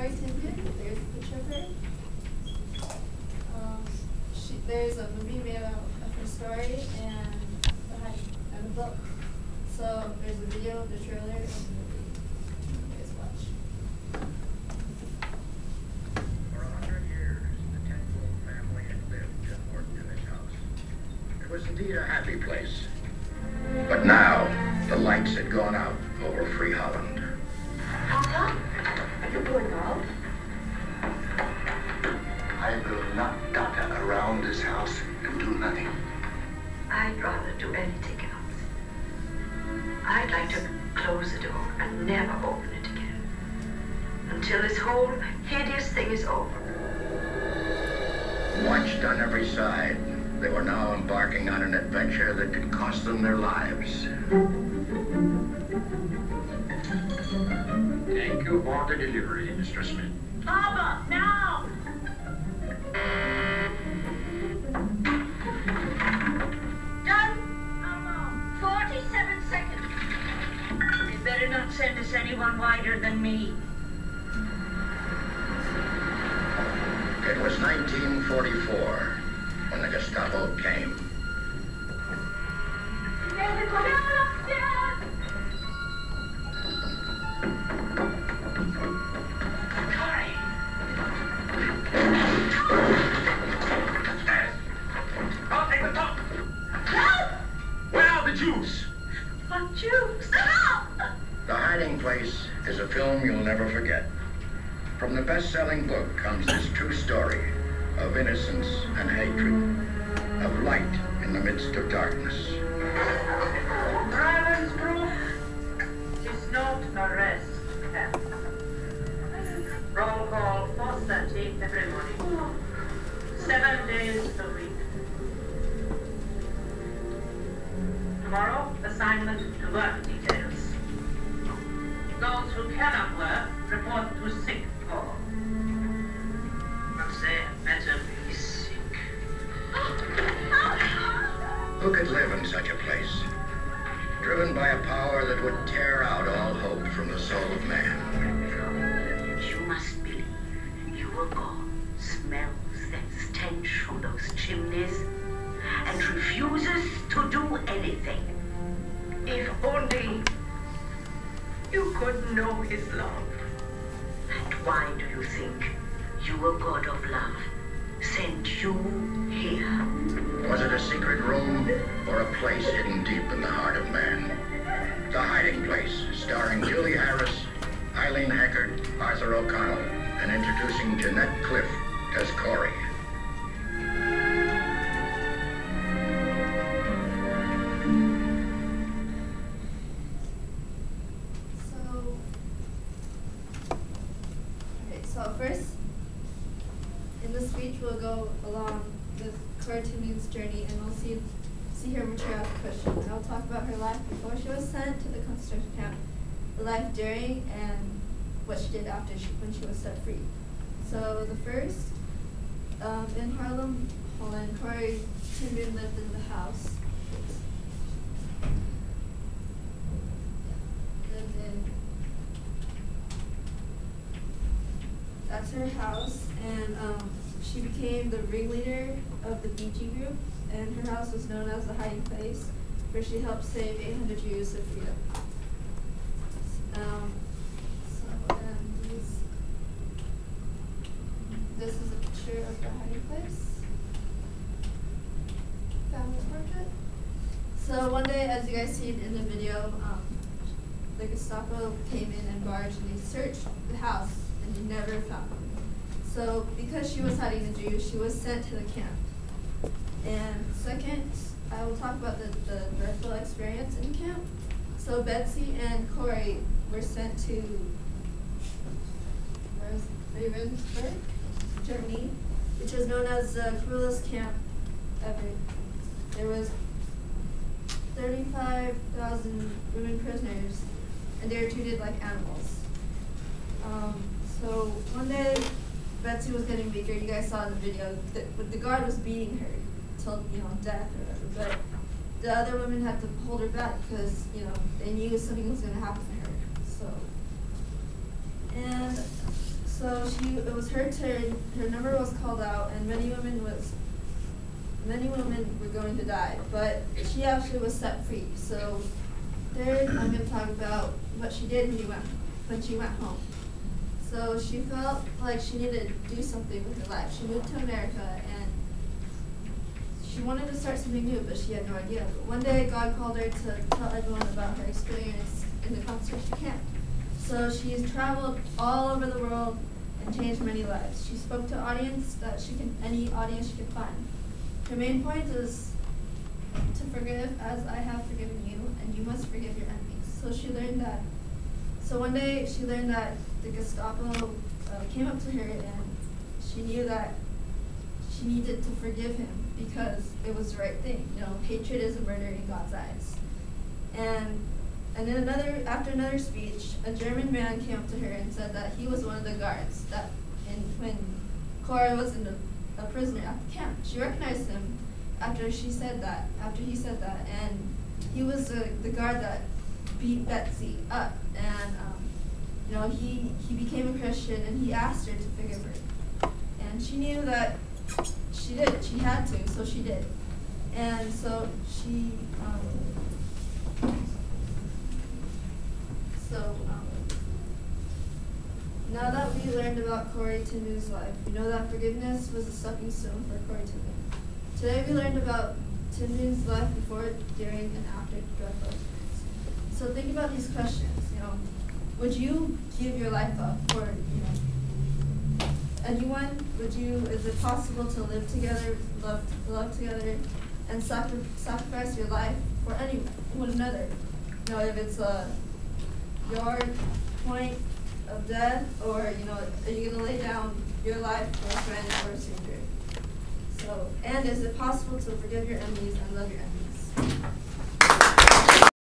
Corrie Ten Boom. There's a picture of her. There's a movie made of her story and a book. So there's a video, the trailer, and the movie. You guys watch. For 100 years, the Tenfold family had lived and worked in this house. It was indeed a happy place. But now, the lights had gone out over Free Holland. Papa, are you going out? I will not data around this house and do nothing. I'd rather do anything else. I'd like to close the door and never open it again. Until this whole hideous thing is over. Watched on every side, they were now embarking on an adventure that could cost them their lives. Thank you for the delivery, Mr. Smith. Papa, now! Done? How long? 47 seconds. You better not send us anyone wider than me. It was 1944 when the Gestapo came. I'll take the top. Where are the Jews? What Jews? The Hiding Place is a film you'll never forget. From the best-selling book comes this true story of innocence and hatred, of light in the midst of darkness. Ravensbrück is not arrest. Roll call 4:30 every morning. 7 days a week. Tomorrow, assignment to work details. Those who cannot work, report to sick call. But they better be sick. Who could live in such a place? Driven by a power that would tear out all hope from the soul of man. You must believe your God smells that stench from those chimneys and refuses to do anything. If only you could know his love. And why do you think your God of love sent you here? Was it a secret room or a place hidden deep in the heart of man? The Hiding Place, starring Julie Harris, Eileen Heckard, Arthur O'Connell, and introducing Jeanette Cliff as Corrie. So first, in the speech, we'll go along with Corrie Ten Boom's journey, and we'll see her mature as a Christian. I'll talk about her life before she was sent to the concentration camp, the life during, and what she did after when she was set free. So the first, in Haarlem, Holland, Corrie Ten Boom lived in the house. That's her house, and she became the ringleader of the BG group, and her house was known as the Hiding Place, where she helped save 800 Jews to freedom. This is a picture of the Hiding Place. Family portrait. So one day, as you guys see in the video, the Gestapo came in and barged, and they searched the house, and they never found them. So because she was hiding the Jews, she was sent to the camp. And second, I will talk about the dreadful experience in camp. So Betsy and Corrie were sent to Ravensbrück, Germany, which was known as the cruelest camp ever. There was 35,000 women prisoners, and they were treated like animals. So one day, Betsy was getting weaker. You guys saw in the video that the guard was beating her till death or whatever. But the other women had to hold her back because they knew something was going to happen to her. So it was her turn. Her number was called out, and many women were going to die, but she actually was set free. So third, I'm going to talk about what she did when she went home. So she felt like she needed to do something with her life. She moved to America, and she wanted to start something new, but she had no idea. But one day, God called her to tell everyone about her experience in the concentration camp. So she's traveled all over the world and changed many lives. She spoke to any audience she could find. Her main point is to forgive as I have forgiven you, and you must forgive your enemies. So she learned that. So one day she learned that the Gestapo came up to her, and she knew that she needed to forgive him because it was the right thing. You know, hatred is a murder in God's eyes. And then after another speech, a German man came up to her and said that he was one of the guards when Cora was a prisoner at the camp. She recognized him after he said that, and he was the guard that beat Betsy up. And he became a Christian, and he asked her to forgive her. And she knew that she had to, so she did. And so she now that we learned about Corrie ten Boom's life, we know that forgiveness was a stepping stone for Corrie ten Boom. Today we learned about ten Boom's life before, during, and after drug experience. So think about these questions. Would you give your life up for anyone? Is it possible to live together, love together, and sacrifice your life for one another? If it's your point of death, or are you gonna lay down your life for a friend or a stranger? And is it possible to forgive your enemies and love your enemies?